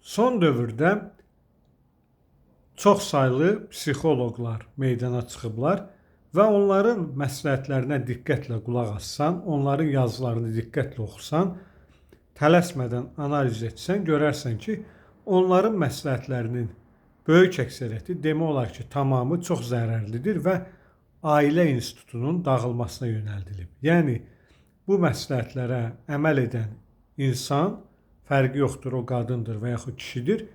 Son dövrdə çox saylı psixoloqlar meydana çıxıblar və onların məsləhətlərinə diqqətlə qulaq assan, onların yazılarını diqqətlə oxusan, tələsmədən analiz etsən, görərsən ki, onların məsləhətlərinin böyük əksəriyyəti, demək olar ki, tamamı çox zərərlidir və ailə institutunun dağılmasına yönəldilib. Yəni, bu məsləhətlərə əməl edən insan, fərqi yoxdur, o qadındır və yaxud kişidir,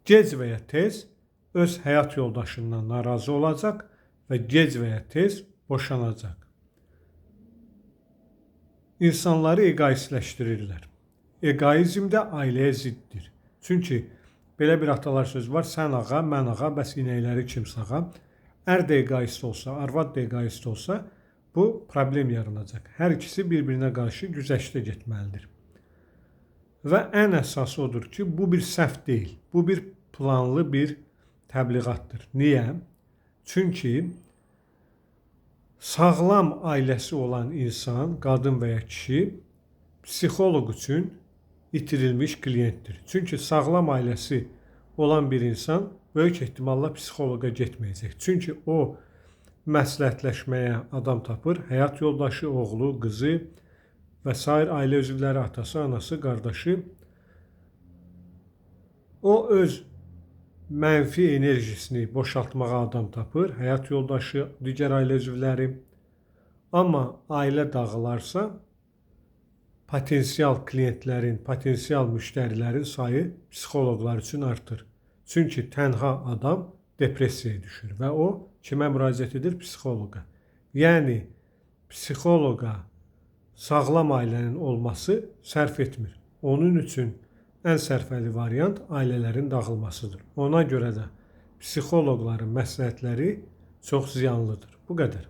gec və ya tez öz həyat yoldaşından narazı olacaq və gec və ya tez boşanacaq. İnsanları egoistləşdirirlər. Egoizm də ailəyə ziddir. Çünki belə bir atalar söz var, sən ağa, mən ağa, bəs inəkləri kim sağa? Ər də egoist olsa, arvad da egoist olsa, bu problem yaranacaq. Hər ikisi bir-birinə qarşı güzəştə getməlidir. Və ən əsası odur ki, bu bir səhv deyil. Bu bir planlı bir təbliğatdır. Niyə? Çünki sağlam ailəsi olan insan, qadın və ya kişi, psixoloq üçün itirilmiş klientdir. Çünki sağlam ailəsi olan bir insan böyük ehtimalla psixoloqa getməyəcək. Çünki o məsləhətləşməyə adam tapır, həyat yoldaşı, oğlu, qızı və sair ailə üzvləri, atası, anası, qardaşı. O öz mənfi enerjisini boşaltmağa adam tapır, həyat yoldaşı, digər ailə üzvləri. Amma ailə dağılarsa, potensial klientlərin, potensial müştərilərin sayı psixoloqlar üçün artır. Çünki tənha adam depressiyaya düşür və o kimə müraciət edir? Psixoloqa. Yəni, psixoloqa sağlam ailənin olması sərf etmir. Onun üçün ən sərfəli variant ailələrin dağılmasıdır. Ona görə də psixoloqların məsləhətləri çox ziyanlıdır. Bu qədər.